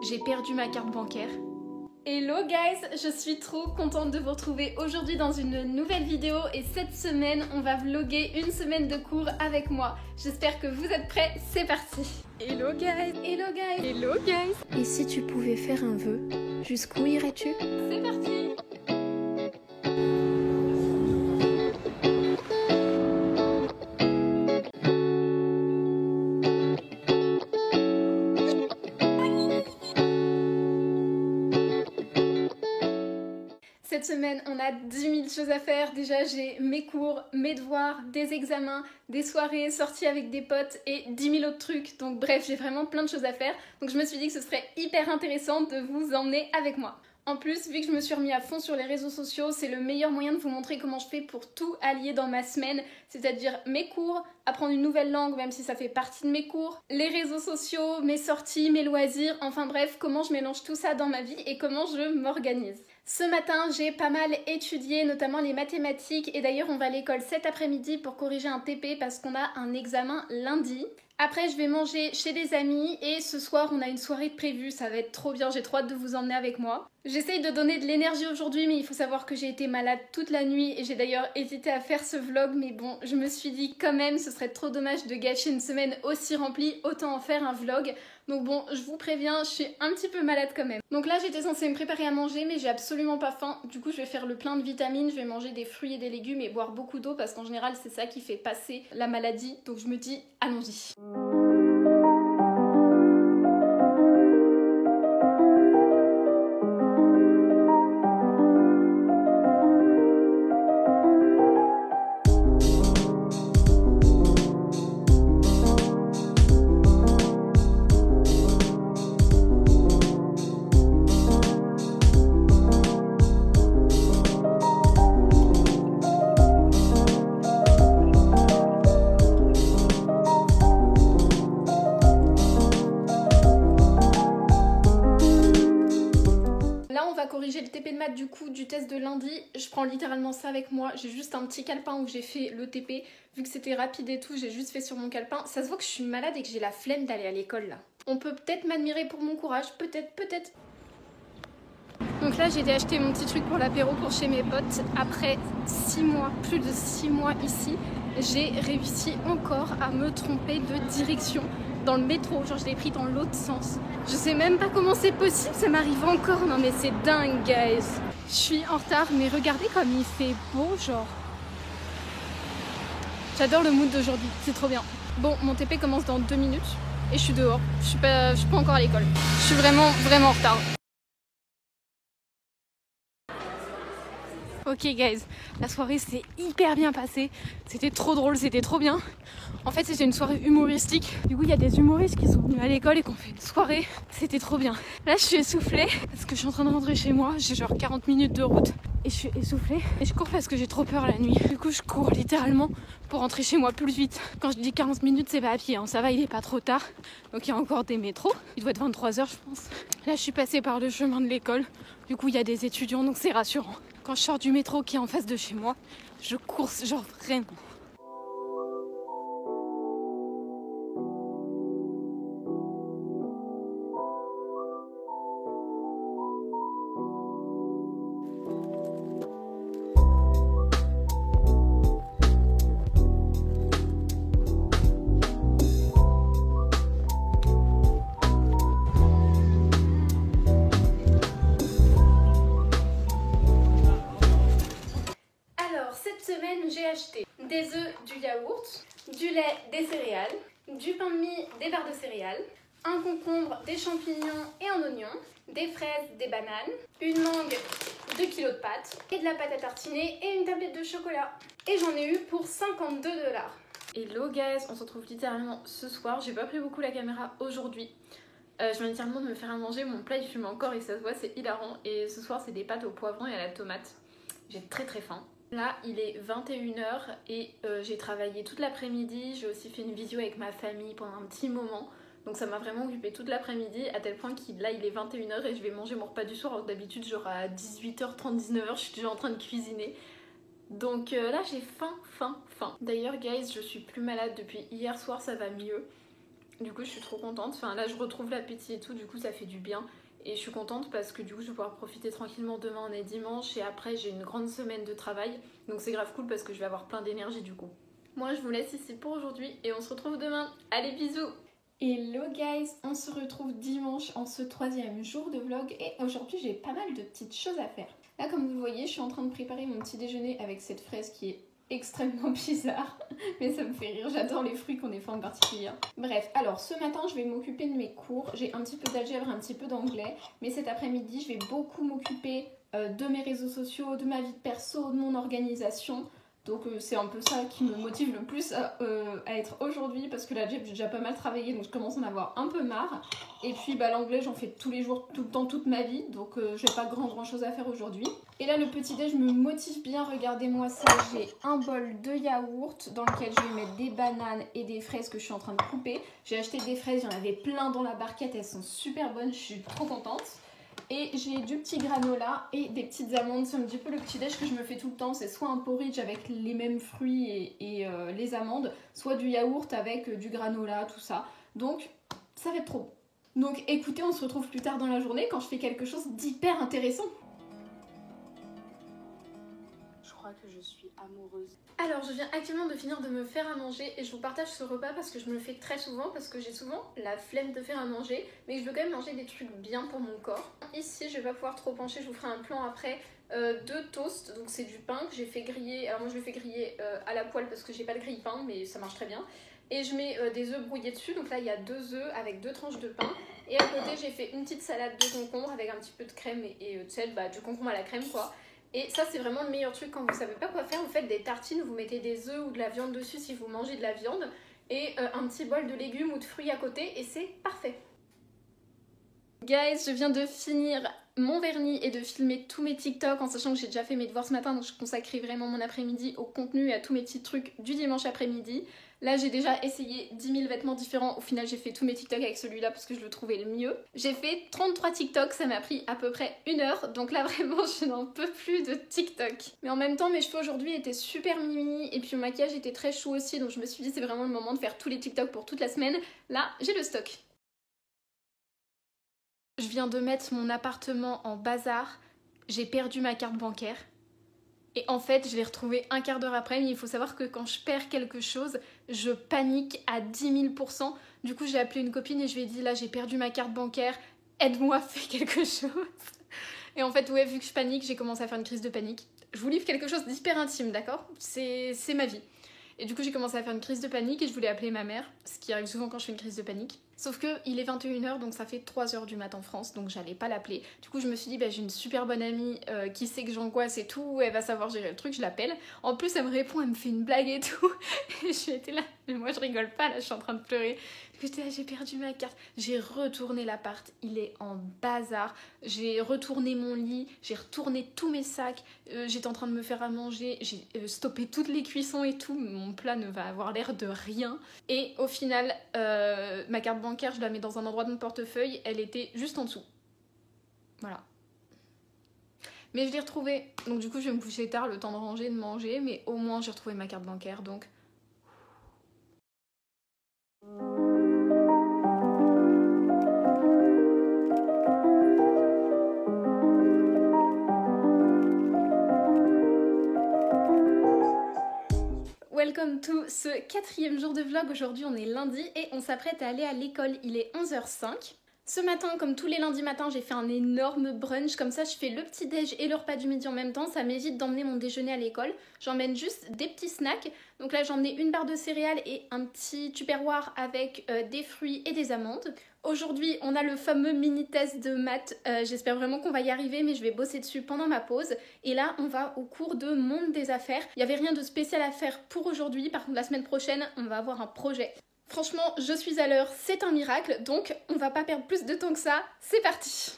j'ai perdu ma carte bancaire. Hello guys, je suis trop contente de vous retrouver aujourd'hui dans une nouvelle vidéo et cette semaine on va vlogger une semaine de cours avec moi. J'espère que vous êtes prêts, c'est parti. Hello guys, hello guys, hello guys. Et si tu pouvais faire un vœu, jusqu'où irais-tu? C'est parti. Cette semaine, on a 10 000 choses à faire. Déjà, j'ai mes cours, mes devoirs, des examens, des soirées, sorties avec des potes et 10 000 autres trucs. Donc bref, j'ai vraiment plein de choses à faire. Donc je me suis dit que ce serait hyper intéressant de vous emmener avec moi. En plus, vu que je me suis remis à fond sur les réseaux sociaux, c'est le meilleur moyen de vous montrer comment je fais pour tout allier dans ma semaine, c'est-à-dire mes cours, apprendre une nouvelle langue même si ça fait partie de mes cours, les réseaux sociaux, mes sorties, mes loisirs, enfin bref, comment je mélange tout ça dans ma vie et comment je m'organise. Ce matin, j'ai pas mal étudié, notamment les mathématiques, et d'ailleurs on va à l'école cet après-midi pour corriger un TP parce qu'on a un examen lundi. Après, je vais manger chez des amis et ce soir, on a une soirée de prévue. Ça va être trop bien, j'ai trop hâte de vous emmener avec moi. J'essaye de donner de l'énergie aujourd'hui, mais il faut savoir que j'ai été malade toute la nuit et j'ai d'ailleurs hésité à faire ce vlog. Mais bon, je me suis dit quand même, ce serait trop dommage de gâcher une semaine aussi remplie, autant en faire un vlog. Donc bon, je vous préviens, je suis un petit peu malade quand même. Donc là, j'étais censée me préparer à manger, mais j'ai absolument pas faim. Du coup, je vais faire le plein de vitamines, je vais manger des fruits et des légumes et boire beaucoup d'eau parce qu'en général, c'est ça qui fait passer la maladie. Donc je me dis, allons-y. Corriger le TP de maths du coup du test de lundi, je prends littéralement ça avec moi, j'ai juste un petit calepin où j'ai fait le TP, vu que c'était rapide et tout, j'ai juste fait sur mon calepin. Ça se voit que je suis malade et que j'ai la flemme d'aller à l'école là. On peut peut-être m'admirer pour mon courage, peut-être. Donc là j'ai été acheter mon petit truc pour l'apéro pour chez mes potes. Après 6 mois, plus de 6 mois ici, j'ai réussi encore à me tromper de direction dans le métro, genre je l'ai pris dans l'autre sens. Je sais même pas comment c'est possible, ça m'arrive encore, non mais c'est dingue guys. Je suis en retard, mais regardez comme il fait beau, genre. J'adore le mood d'aujourd'hui, c'est trop bien. Bon, mon TP commence dans 2 minutes et je suis dehors, je suis pas encore à l'école. Je suis vraiment en retard. Ok guys, la soirée s'est hyper bien passée, c'était trop drôle, c'était trop bien. En fait c'était une soirée humoristique, du coup il y a des humoristes qui sont venus à l'école et qui ont fait une soirée, c'était trop bien. Là je suis essoufflée parce que je suis en train de rentrer chez moi, j'ai genre 40 minutes de route et je suis essoufflée. Et je cours parce que j'ai trop peur la nuit, du coup je cours littéralement pour rentrer chez moi plus vite. Quand je dis 40 minutes c'est pas à pied, hein. Ça va, il est pas trop tard, donc il y a encore des métros, il doit être 23h je pense. Là je suis passée par le chemin de l'école, du coup il y a des étudiants donc c'est rassurant. Quand je sors du métro qui est en face de chez moi, je cours genre vraiment. J'ai acheté des œufs, du yaourt, du lait, des céréales, du pain de mie, des barres de céréales, un concombre, des champignons et un oignon, des fraises, des bananes, une mangue, 2 kg de pâtes et de la pâte à tartiner et une tablette de chocolat. Et j'en ai eu pour 52 $. Hello guys, on se retrouve littéralement ce soir. J'ai pas pris beaucoup la caméra aujourd'hui. Je viens littéralement de me faire à manger, mon plat il fume encore et ça se voit, c'est hilarant. Et ce soir c'est des pâtes au poivron et à la tomate. J'ai très faim. Là il est 21h et j'ai travaillé toute l'après-midi, j'ai aussi fait une visio avec ma famille pendant un petit moment. Donc ça m'a vraiment occupé toute l'après-midi à tel point qu'il là il est 21h et je vais manger mon repas du soir alors que d'habitude genre à 18h30, 19h je suis déjà en train de cuisiner. Donc là j'ai faim. D'ailleurs guys, je suis plus malade depuis hier soir, ça va mieux. Du coup je suis trop contente, enfin là je retrouve l'appétit et tout, du coup ça fait du bien. Et je suis contente parce que du coup je vais pouvoir profiter tranquillement, demain on est dimanche et après j'ai une grande semaine de travail. Donc c'est grave cool parce que je vais avoir plein d'énergie du coup. Moi je vous laisse ici pour aujourd'hui et on se retrouve demain. Allez bisous! Hello guys, on se retrouve dimanche en ce 3e jour de vlog et aujourd'hui j'ai pas mal de petites choses à faire. Là comme vous le voyez je suis en train de préparer mon petit déjeuner avec cette fraise qui est extrêmement bizarre, mais ça me fait rire, j'adore les fruits qu'on ait fait en particulier. Bref, alors ce matin je vais m'occuper de mes cours, j'ai un petit peu d'algèbre, un petit peu d'anglais, mais cet après-midi je vais beaucoup m'occuper de mes réseaux sociaux, de ma vie perso, de mon organisation. Donc c'est un peu ça qui me motive le plus à être aujourd'hui parce que l'algèbre j'ai déjà pas mal travaillé donc je commence à en avoir un peu marre. Et puis l'anglais j'en fais tous les jours, tout le temps, toute ma vie, donc j'ai pas grand chose à faire aujourd'hui. Et là le petit déj me motive bien, regardez-moi ça, j'ai un bol de yaourt dans lequel je vais mettre des bananes et des fraises que je suis en train de couper. J'ai acheté des fraises, il y en avait plein dans la barquette, elles sont super bonnes, je suis trop contente. Et j'ai du petit granola et des petites amandes, c'est un petit peu le petit déj que je me fais tout le temps, c'est soit un porridge avec les mêmes fruits et les amandes, soit du yaourt avec du granola, tout ça. Donc ça va être trop bon. Donc écoutez, on se retrouve plus tard dans la journée quand je fais quelque chose d'hyper intéressant. Je crois que je suis amoureuse. Alors je viens actuellement de finir de me faire à manger et je vous partage ce repas parce que je me le fais très souvent parce que j'ai souvent la flemme de faire à manger mais je veux quand même manger des trucs bien pour mon corps. Ici je vais pas pouvoir trop pencher, je vous ferai un plan après de toast, donc c'est du pain que j'ai fait griller, alors moi je le fais griller à la poêle parce que j'ai pas le grille-pain mais ça marche très bien. Et je mets des œufs brouillés dessus, donc là il y a 2 œufs avec 2 tranches de pain. Et à côté j'ai fait une petite salade de concombre avec un petit peu de crème et de sel, du concombre à la crème quoi. Et ça c'est vraiment le meilleur truc quand vous savez pas quoi faire, vous faites des tartines, vous mettez des œufs ou de la viande dessus si vous mangez de la viande et un petit bol de légumes ou de fruits à côté et c'est parfait. Guys, je viens de finir mon vernis et de filmer tous mes TikTok en sachant que j'ai déjà fait mes devoirs ce matin donc je consacrais vraiment mon après-midi au contenu et à tous mes petits trucs du dimanche après-midi. Là j'ai déjà essayé 10 000 vêtements différents, au final j'ai fait tous mes TikTok avec celui-là parce que je le trouvais le mieux. J'ai fait 33 TikTok, ça m'a pris à peu près 1 heure, donc là vraiment je n'en peux plus de TikTok. Mais en même temps mes cheveux aujourd'hui étaient super mimi et puis mon maquillage était très chou aussi donc je me suis dit c'est vraiment le moment de faire tous les TikTok pour toute la semaine. Là j'ai le stock. Je viens de mettre mon appartement en bazar, j'ai perdu ma carte bancaire. Et en fait, je l'ai retrouvée un quart d'heure après, mais il faut savoir que quand je perds quelque chose, je panique à 10 000%. Du coup, j'ai appelé une copine et je lui ai dit, là, j'ai perdu ma carte bancaire, aide-moi, fais quelque chose. Et en fait, ouais, vu que je panique, j'ai commencé à faire une crise de panique. Je vous livre quelque chose d'hyper intime, d'accord ? C'est ma vie. Et du coup, j'ai commencé à faire une crise de panique et je voulais appeler ma mère, ce qui arrive souvent quand je fais une crise de panique. Sauf que il est 21h, donc ça fait 3h du matin en France, donc j'allais pas l'appeler. Du coup, je me suis dit, j'ai une super bonne amie qui sait que j'angoisse et tout, elle va savoir gérer le truc, je l'appelle. En plus, elle me répond, elle me fait une blague et tout. Et j'étais là, mais moi je rigole pas, là je suis en train de pleurer. J'étais là, j'ai perdu ma carte. J'ai retourné l'appart, il est en bazar. J'ai retourné mon lit, j'ai retourné tous mes sacs. J'étais en train de me faire à manger, j'ai stoppé toutes les cuissons et tout. Mon plat ne va avoir l'air de rien. Et au final, ma carte bancaire, je la mets dans un endroit de mon portefeuille, elle était juste en dessous. Voilà. Mais je l'ai retrouvée. Donc du coup, je vais me coucher tard, le temps de ranger, de manger. Mais au moins, j'ai retrouvé ma carte bancaire, donc... Welcome to ce 4e jour de vlog. Aujourd'hui on est lundi et on s'apprête à aller à l'école. Il est 11h05. Ce matin, comme tous les lundis matins, j'ai fait un énorme brunch. Comme ça, je fais le petit déj et le repas du midi en même temps. Ça m'évite d'emmener mon déjeuner à l'école. J'emmène juste des petits snacks. Donc là, j'ai emmené une barre de céréales et un petit tupperware avec des fruits et des amandes. Aujourd'hui, on a le fameux mini test de maths. J'espère vraiment qu'on va y arriver, mais je vais bosser dessus pendant ma pause. Et là, on va au cours de monde des affaires. Il n'y avait rien de spécial à faire pour aujourd'hui. Par contre, la semaine prochaine, on va avoir un projet. Franchement, je suis à l'heure, c'est un miracle, donc on va pas perdre plus de temps que ça, c'est parti.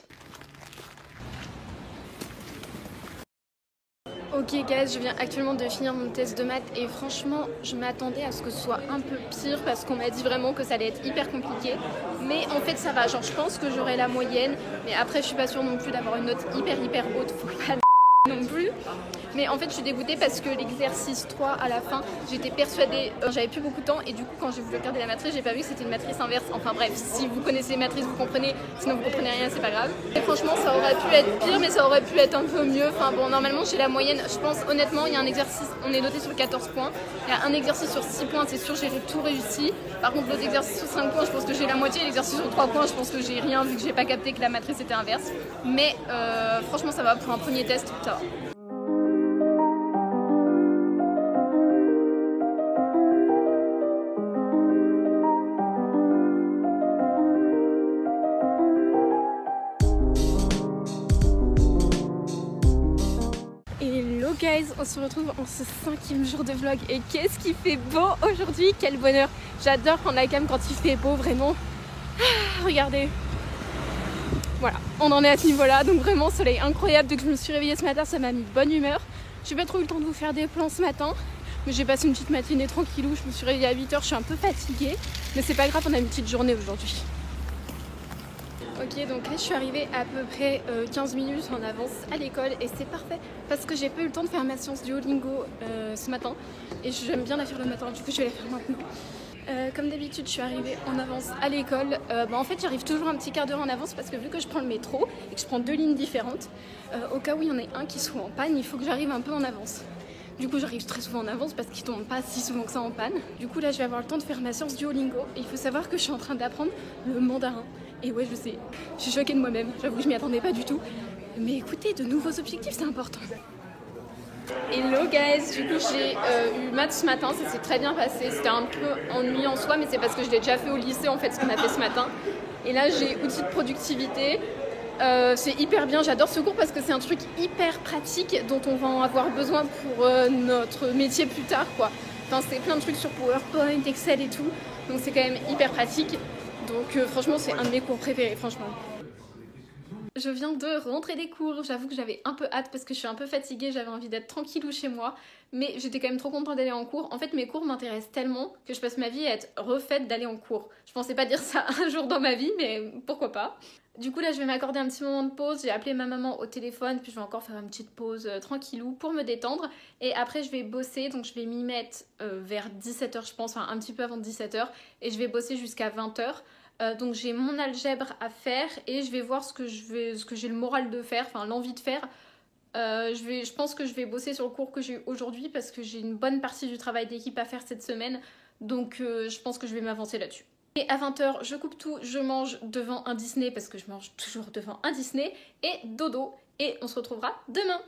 Ok guys, je viens actuellement de finir mon test de maths et franchement, je m'attendais à ce que ce soit un peu pire parce qu'on m'a dit vraiment que ça allait être hyper compliqué. Mais en fait ça va, genre je pense que j'aurai la moyenne, mais après je suis pas sûre non plus d'avoir une note hyper haute, faut pas non plus. Mais en fait je suis dégoûtée parce que l'exercice 3 à la fin, j'étais persuadée, j'avais plus beaucoup de temps et du coup quand j'ai voulu regarder la matrice, j'ai pas vu que c'était une matrice inverse. Enfin bref, si vous connaissez les matrices vous comprenez, sinon vous comprenez rien, c'est pas grave. Et franchement ça aurait pu être pire mais ça aurait pu être un peu mieux. Enfin bon, normalement j'ai la moyenne, je pense honnêtement il y a un exercice, on est noté sur 14 points. Il y a un exercice sur 6 points, c'est sûr j'ai tout réussi. Par contre l'autre exercice sur 5 points, je pense que j'ai la moitié. L'exercice sur 3 points, je pense que j'ai rien vu que j'ai pas capté que la matrice était inverse. Mais franchement ça va pour un premier test, ça va. Hello guys, on se retrouve en ce 5e jour de vlog et qu'est-ce qu'il fait beau aujourd'hui, quel bonheur. J'adore prendre la cam quand il fait beau, vraiment. Regardez. Voilà, on en est à ce niveau-là, donc vraiment soleil incroyable. Dès que je me suis réveillée ce matin, ça m'a mis de bonne humeur. J'ai pas trop eu le temps de vous faire des plans ce matin, mais j'ai passé une petite matinée tranquillou. Je me suis réveillée à 8h, je suis un peu fatiguée, mais c'est pas grave, on a une petite journée aujourd'hui. Ok, donc là je suis arrivée à peu près 15 minutes en avance à l'école et c'est parfait parce que j'ai pas eu le temps de faire ma séance Duolingo ce matin et j'aime bien la faire le matin, du coup je vais la faire maintenant. Comme d'habitude je suis arrivée en avance à l'école. En fait j'arrive toujours un petit quart d'heure en avance parce que vu que je prends le métro et que je prends 2 lignes différentes, au cas où il y en ait un qui soit en panne, il faut que j'arrive un peu en avance. Du coup j'arrive très souvent en avance parce qu'ils tombent pas si souvent que ça en panne. Du coup là je vais avoir le temps de faire ma séance Duolingo et il faut savoir que je suis en train d'apprendre le mandarin. Et ouais je sais, je suis choquée de moi-même, j'avoue que je m'y attendais pas du tout. Mais écoutez, de nouveaux objectifs c'est important. Hello guys, du coup j'ai eu maths ce matin, ça s'est très bien passé. C'était un peu ennuyant en soi mais c'est parce que je l'ai déjà fait au lycée en fait ce qu'on a fait ce matin. Et là j'ai outils de productivité. C'est hyper bien, j'adore ce cours parce que c'est un truc hyper pratique dont on va en avoir besoin pour notre métier plus tard quoi. Enfin c'est plein de trucs sur PowerPoint, Excel et tout, donc c'est quand même hyper pratique. Donc franchement c'est un de mes cours préférés franchement. Je viens de rentrer des cours, j'avoue que j'avais un peu hâte parce que je suis un peu fatiguée, j'avais envie d'être tranquillou chez moi, mais j'étais quand même trop contente d'aller en cours. En fait mes cours m'intéressent tellement que je passe ma vie à être refaite d'aller en cours. Je pensais pas dire ça un jour dans ma vie, mais pourquoi pas. Du coup là je vais m'accorder un petit moment de pause, j'ai appelé ma maman au téléphone, puis je vais encore faire une petite pause tranquillou pour me détendre. Et après je vais bosser, donc je vais m'y mettre vers 17h je pense, enfin un petit peu avant 17h, et je vais bosser jusqu'à 20h. Donc j'ai mon algèbre à faire et je vais voir ce que j'ai le moral de faire, enfin l'envie de faire. Je pense que je vais bosser sur le cours que j'ai eu aujourd'hui parce que j'ai une bonne partie du travail d'équipe à faire cette semaine. Donc je pense que je vais m'avancer là-dessus. Et à 20h, je coupe tout, je mange devant un Disney parce que je mange toujours devant un Disney et dodo. Et on se retrouvera demain.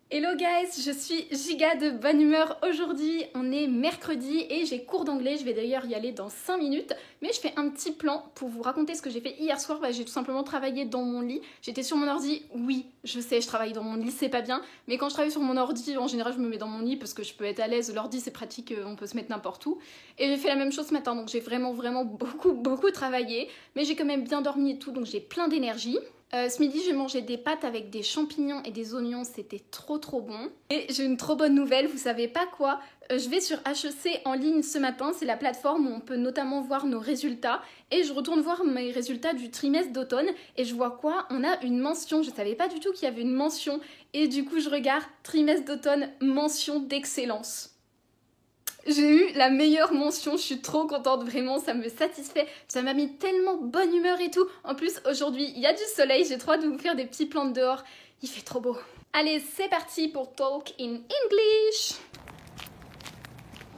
Hello guys, je suis giga de bonne humeur aujourd'hui, on est mercredi et j'ai cours d'anglais, je vais d'ailleurs y aller dans 5 minutes, mais je fais un petit plan pour vous raconter ce que j'ai fait hier soir. J'ai tout simplement travaillé dans mon lit, j'étais sur mon ordi, oui je sais je travaille dans mon lit, c'est pas bien, mais quand je travaille sur mon ordi, en général je me mets dans mon lit parce que je peux être à l'aise, l'ordi c'est pratique, on peut se mettre n'importe où, et j'ai fait la même chose ce matin, donc j'ai vraiment beaucoup travaillé, mais j'ai quand même bien dormi et tout, donc j'ai plein d'énergie. Ce midi j'ai mangé des pâtes avec des champignons et des oignons, c'était trop bon. Et j'ai une trop bonne nouvelle, vous savez pas quoi, je vais sur HEC en ligne ce matin, c'est la plateforme où on peut notamment voir nos résultats. Et je retourne voir mes résultats du trimestre d'automne et je vois quoi, on a une mention, je savais pas du tout qu'il y avait une mention. Et du coup je regarde trimestre d'automne, mention d'excellence. J'ai eu la meilleure mention, je suis trop contente, vraiment, ça me satisfait. Ça m'a mis tellement bonne humeur et tout. En plus, aujourd'hui, il y a du soleil, j'ai trop hâte de vous faire des petits plans de dehors. Il fait trop beau. Allez, c'est parti pour Talk in English.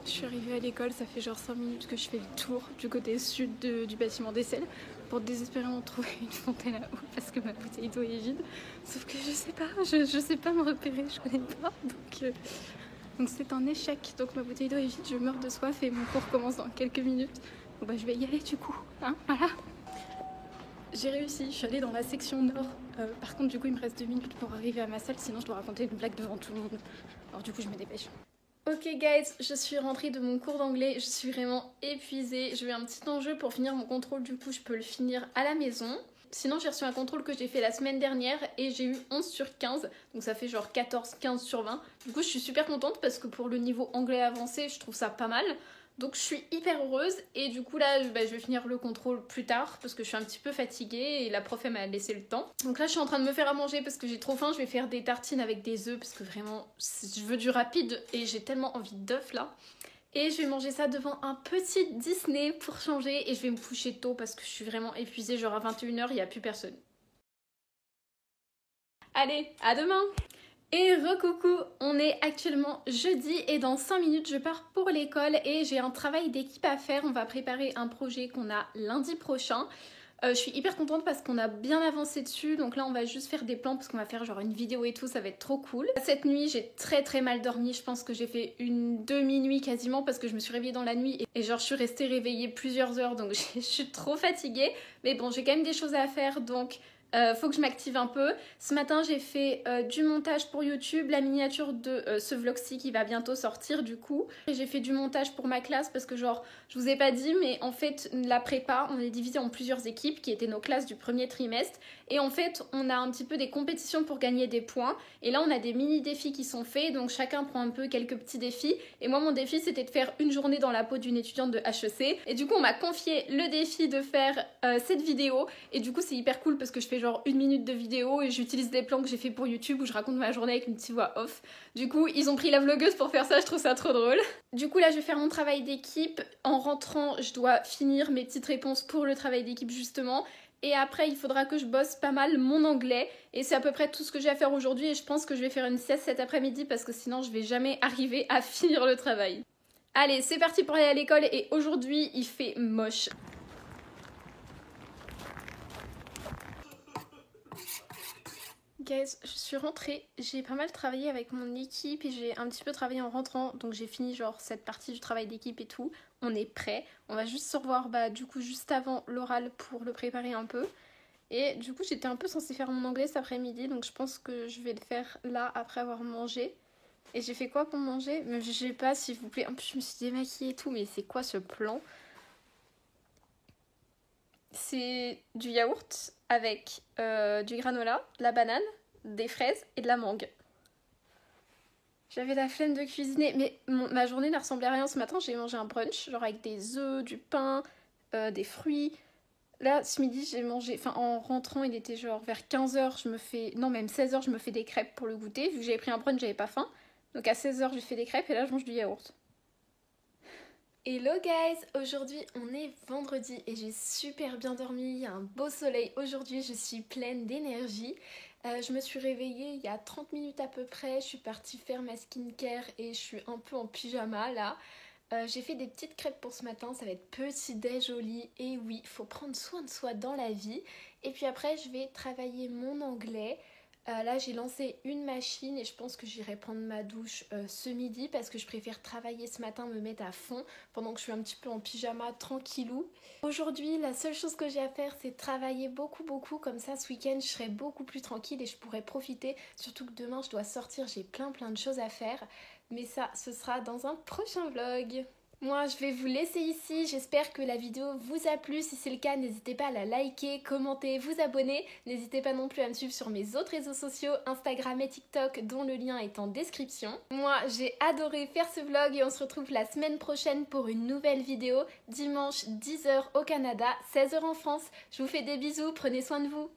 Je suis arrivée à l'école, ça fait genre 5 minutes que je fais le tour du côté sud du bâtiment d'Essel pour désespérément trouver une fontaine à eau parce que ma bouteille d'eau est vide. Sauf que je sais pas me repérer, je connais pas, donc c'est un échec, donc ma bouteille d'eau est vide, je meurs de soif et mon cours commence dans quelques minutes. Donc je vais y aller du coup, hein, voilà. J'ai réussi, je suis allée dans la section nord. Par contre du coup il me reste 2 minutes pour arriver à ma salle, sinon je dois raconter une blague devant tout le monde. Alors du coup je me dépêche. Ok guys, je suis rentrée de mon cours d'anglais, je suis vraiment épuisée. J'ai eu un petit enjeu pour finir mon contrôle, du coup je peux le finir à la maison. Sinon j'ai reçu un contrôle que j'ai fait la semaine dernière et j'ai eu 11 sur 15, donc ça fait genre 14-15 sur 20. Du coup je suis super contente parce que pour le niveau anglais avancé je trouve ça pas mal. Donc je suis hyper heureuse et du coup là je vais finir le contrôle plus tard parce que je suis un petit peu fatiguée et la prof elle m'a laissé le temps. Donc là je suis en train de me faire à manger parce que j'ai trop faim, je vais faire des tartines avec des œufs parce que vraiment je veux du rapide et j'ai tellement envie d'œufs là. Et je vais manger ça devant un petit Disney pour changer et je vais me coucher tôt parce que je suis vraiment épuisée, genre à 21h il n'y a plus personne. Allez, à demain! Et recoucou, on est actuellement jeudi et dans 5 minutes je pars pour l'école et j'ai un travail d'équipe à faire. On va préparer un projet qu'on a lundi prochain. Je suis hyper contente parce qu'on a bien avancé dessus, donc là on va juste faire des plans parce qu'on va faire genre une vidéo et tout, ça va être trop cool. Cette nuit j'ai très mal dormi, je pense que j'ai fait une demi-nuit quasiment parce que je me suis réveillée dans la nuit et genre je suis restée réveillée plusieurs heures donc je suis trop fatiguée. Mais bon, j'ai quand même des choses à faire donc... faut que je m'active un peu. Ce matin j'ai fait du montage pour YouTube, la miniature de ce vlog-ci qui va bientôt sortir du coup. J'ai fait du montage pour ma classe parce que genre je vous ai pas dit mais en fait la prépa on est divisé en plusieurs équipes qui étaient nos classes du premier trimestre et en fait on a un petit peu des compétitions pour gagner des points et là on a des mini défis qui sont faits donc chacun prend un peu quelques petits défis et moi mon défi c'était de faire une journée dans la peau d'une étudiante de HEC et du coup on m'a confié le défi de faire cette vidéo et du coup c'est hyper cool parce que je fais genre 1 minute de vidéo et j'utilise des plans que j'ai fait pour YouTube où je raconte ma journée avec une petite voix off. Du coup, ils ont pris la vlogueuse pour faire ça, je trouve ça trop drôle. Du coup, là, je vais faire mon travail d'équipe. En rentrant, je dois finir mes petites réponses pour le travail d'équipe justement. Et après, il faudra que je bosse pas mal mon anglais. Et c'est à peu près tout ce que j'ai à faire aujourd'hui. Et je pense que je vais faire une sieste cet après-midi parce que sinon, je vais jamais arriver à finir le travail. Allez, c'est parti pour aller à l'école et aujourd'hui, il fait moche. Guys, je suis rentrée, j'ai pas mal travaillé avec mon équipe et j'ai un petit peu travaillé en rentrant, donc j'ai fini genre cette partie du travail d'équipe et tout. On est prêt, on va juste se revoir du coup juste avant l'oral pour le préparer un peu. Et du coup j'étais un peu censée faire mon anglais cet après-midi, donc je pense que je vais le faire là après avoir mangé. Et j'ai fait quoi pour manger? Mais je sais pas s'il vous plaît, en plus je me suis démaquillée et tout, mais c'est quoi ce plan? C'est du yaourt avec du granola, de la banane, des fraises et de la mangue. J'avais la flemme de cuisiner, mais ma journée n'a ressemblé à rien. Ce matin, j'ai mangé un brunch, genre avec des œufs, du pain, des fruits. Là, ce midi, j'ai mangé... Enfin, en rentrant, il était genre vers 15h, je me fais... Non, même 16h, je me fais des crêpes pour le goûter. Vu que j'avais pris un brunch, j'avais pas faim. Donc à 16h, j'ai fait des crêpes et là, je mange du yaourt. Hello guys, aujourd'hui on est vendredi et j'ai super bien dormi, il y a un beau soleil aujourd'hui, je suis pleine d'énergie. Je me suis réveillée il y a 30 minutes à peu près, je suis partie faire ma skincare et je suis un peu en pyjama là. J'ai fait des petites crêpes pour ce matin, ça va être petit déj au lit et oui, il faut prendre soin de soi dans la vie. Et puis après je vais travailler mon anglais. Là j'ai lancé une machine et je pense que j'irai prendre ma douche ce midi parce que je préfère travailler ce matin, me mettre à fond pendant que je suis un petit peu en pyjama tranquillou. Aujourd'hui la seule chose que j'ai à faire c'est travailler beaucoup comme ça ce week-end je serai beaucoup plus tranquille et je pourrai profiter, surtout que demain je dois sortir, j'ai plein de choses à faire, mais ça ce sera dans un prochain vlog. Moi je vais vous laisser ici, j'espère que la vidéo vous a plu, si c'est le cas n'hésitez pas à la liker, commenter, vous abonner, n'hésitez pas non plus à me suivre sur mes autres réseaux sociaux, Instagram et TikTok dont le lien est en description. Moi j'ai adoré faire ce vlog et on se retrouve la semaine prochaine pour une nouvelle vidéo, dimanche 10h au Canada, 16h en France. Je vous fais des bisous, prenez soin de vous.